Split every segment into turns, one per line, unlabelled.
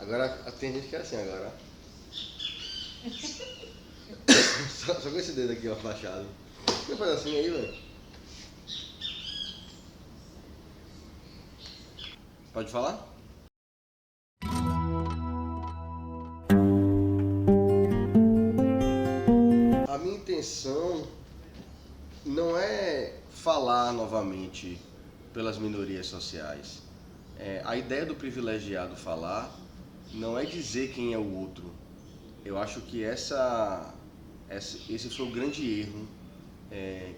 Agora tem gente que é assim agora. Só com esse dedo aqui, ó, fachado. Não faz assim aí, velho. Pode falar? A minha intenção não é falar novamente pelas minorias sociais. A ideia do privilegiado falar não é dizer quem é o outro. Eu acho que esse foi o grande erro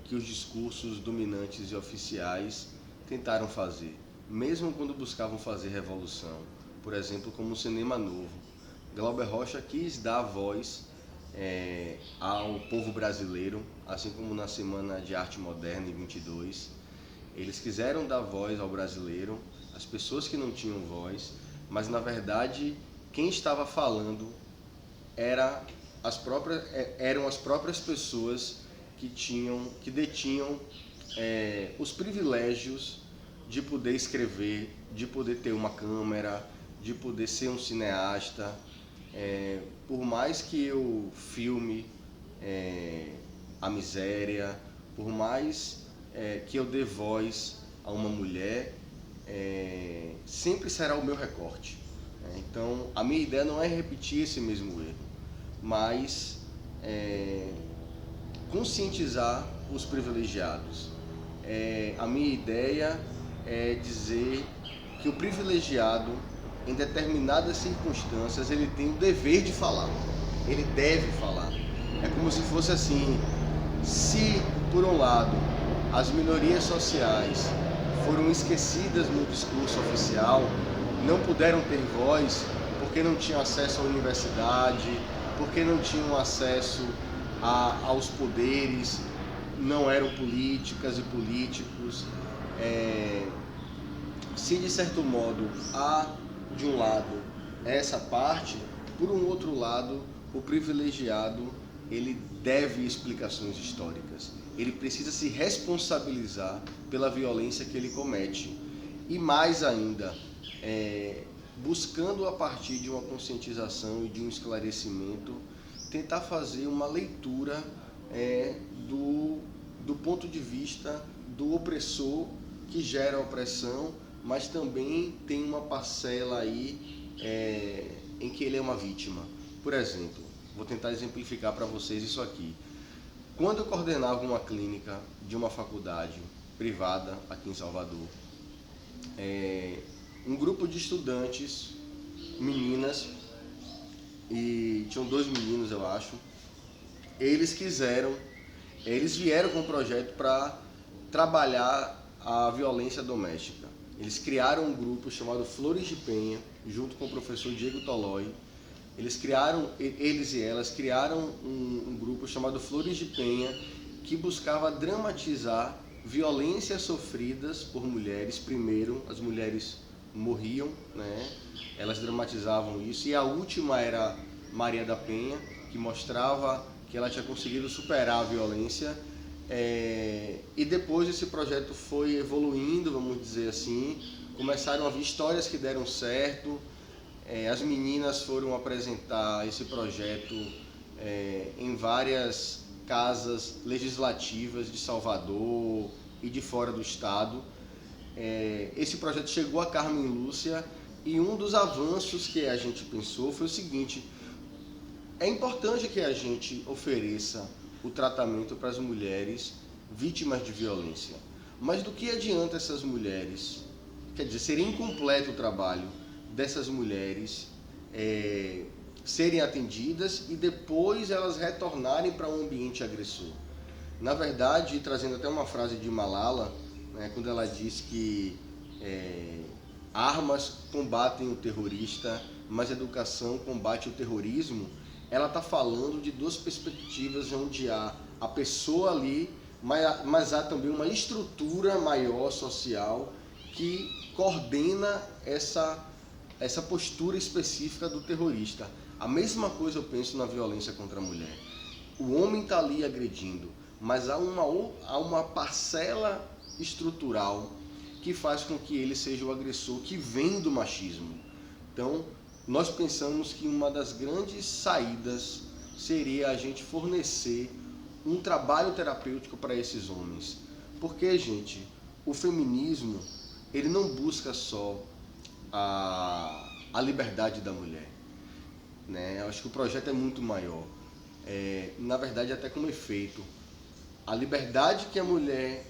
que os discursos dominantes e oficiais tentaram fazer, mesmo quando buscavam fazer revolução, por exemplo, como o Cinema Novo. Glauber Rocha quis dar voz ao povo brasileiro, assim como na Semana de Arte Moderna em 22. Eles quiseram dar voz ao brasileiro, às pessoas que não tinham voz, mas na verdade quem estava falando eram as próprias pessoas que detinham os privilégios de poder escrever, de poder ter uma câmera, de poder ser um cineasta. Por mais que eu filme a miséria, por mais que eu dê voz a uma mulher, sempre será o meu recorte. Então, a minha ideia não é repetir esse mesmo erro, mas conscientizar os privilegiados. A minha ideia é dizer que o privilegiado, em determinadas circunstâncias, ele tem o dever de falar, ele deve falar. É como se fosse assim: se por um lado as minorias sociais foram esquecidas no discurso oficial, não puderam ter voz porque não tinham acesso à universidade, porque não tinham acesso aos poderes, não eram políticas e políticos. Se de certo modo há de um lado essa parte, por um outro lado o privilegiado ele deve explicações históricas, ele precisa se responsabilizar pela violência que ele comete e mais ainda buscando a partir de uma conscientização e de um esclarecimento tentar fazer uma leitura do ponto de vista do opressor que gera a opressão, mas também tem uma parcela aí em que ele é uma vítima. Por exemplo, vou tentar exemplificar para vocês isso aqui. Quando eu coordenava uma clínica de uma faculdade privada aqui em Salvador, um grupo de estudantes, meninas, e tinham 2 meninos, eu acho, eles vieram com um projeto para trabalhar a violência doméstica. Eles criaram um grupo chamado Flores de Penha, junto com o professor Diego Tolói. Eles e elas criaram um grupo chamado Flores de Penha, que buscava dramatizar violências sofridas por mulheres. Primeiro, as mulheres morriam, né? Elas dramatizavam isso, e a última era Maria da Penha, que mostrava que ela tinha conseguido superar a violência. E depois esse projeto foi evoluindo, vamos dizer assim, começaram a vir histórias que deram certo. As meninas foram apresentar esse projeto em várias casas legislativas de Salvador e de fora do estado. Esse projeto chegou a Carmen Lúcia, e um dos avanços que a gente pensou foi o seguinte: é importante que a gente ofereça o tratamento para as mulheres vítimas de violência, mas do que adianta essas mulheres? Quer dizer, seria incompleto o trabalho dessas mulheres serem atendidas e depois elas retornarem para um ambiente agressor. Na verdade, trazendo até uma frase de Malala, quando ela diz que armas combatem o terrorista, mas educação combate o terrorismo, ela está falando de 2 perspectivas onde há a pessoa ali, mas há também uma estrutura maior social que coordena essa postura específica do terrorista. A mesma coisa eu penso na violência contra a mulher. O homem está ali agredindo, mas há uma parcela estrutural que faz com que ele seja o agressor, que vem do machismo. Então, nós pensamos que uma das grandes saídas seria a gente fornecer um trabalho terapêutico para esses homens. Porque, gente, o feminismo, ele não busca só a liberdade da mulher, né? Eu acho que o projeto é muito maior. Na verdade, até como efeito, a liberdade que a mulher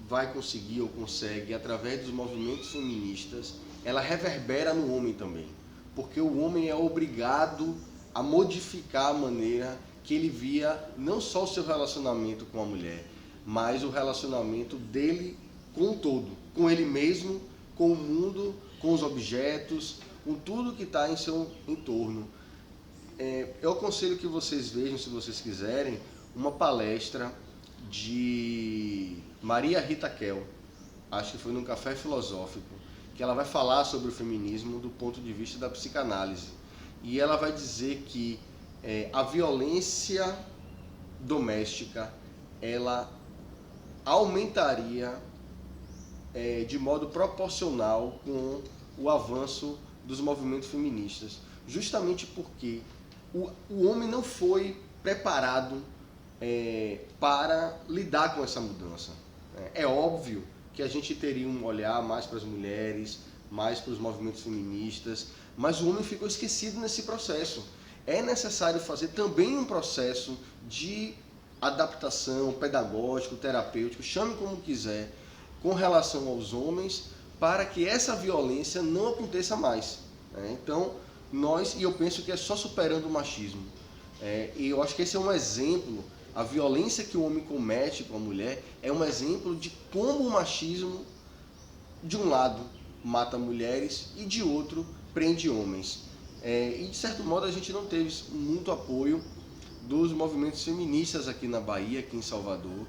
vai conseguir ou consegue através dos movimentos feministas, ela reverbera no homem também. Porque o homem é obrigado a modificar a maneira que ele via não só o seu relacionamento com a mulher, mas o relacionamento dele com o todo, com ele mesmo, com o mundo, com os objetos, com tudo que está em seu entorno. Eu aconselho que vocês vejam, se vocês quiserem, uma palestra de Maria Rita Kell, acho que foi num café filosófico, que ela vai falar sobre o feminismo do ponto de vista da psicanálise. E ela vai dizer que a violência doméstica, ela aumentaria de modo proporcional com o avanço dos movimentos feministas, justamente porque o homem não foi preparado para lidar com essa mudança. É óbvio que a gente teria um olhar mais para as mulheres, mais para os movimentos feministas, mas o homem ficou esquecido nesse processo. É necessário fazer também um processo de adaptação pedagógico, terapêutico, chame como quiser, com relação aos homens, para que essa violência não aconteça mais. Então, e eu penso que é só superando o machismo. E eu acho que esse é um exemplo, a violência que o homem comete com a mulher é um exemplo de como o machismo, de um lado, mata mulheres e de outro, prende homens. E de certo modo a gente não teve muito apoio dos movimentos feministas aqui na Bahia, aqui em Salvador.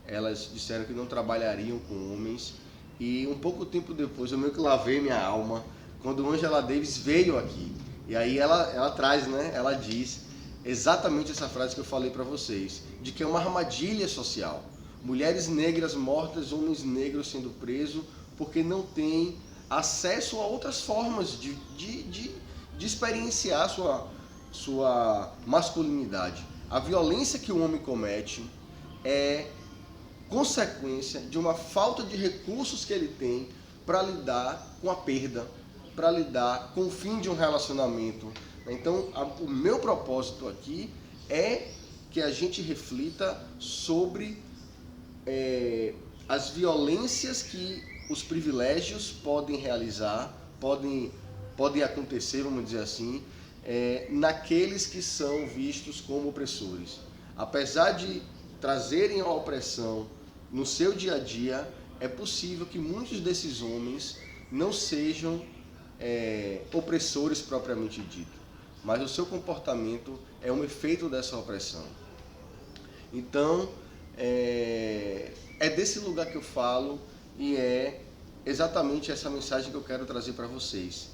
Elas disseram que não trabalhariam com homens, e um pouco tempo depois eu meio que lavei minha alma quando Angela Davis veio aqui. E aí ela traz, né? Ela diz exatamente essa frase que eu falei para vocês, de que é uma armadilha social. Mulheres negras mortas, homens negros sendo presos porque não têm acesso a outras formas de experienciar sua masculinidade. A violência que o homem comete é consequência de uma falta de recursos que ele tem para lidar com a perda, para lidar com o fim de um relacionamento. Então, o meu propósito aqui é que a gente reflita sobre as violências que os privilégios podem realizar, podem acontecer, vamos dizer assim, naqueles que são vistos como opressores. Apesar de trazerem a opressão no seu dia a dia, é possível que muitos desses homens não sejam opressores propriamente dito, mas o seu comportamento é um efeito dessa opressão. Então, é desse lugar que eu falo, e é exatamente essa mensagem que eu quero trazer para vocês.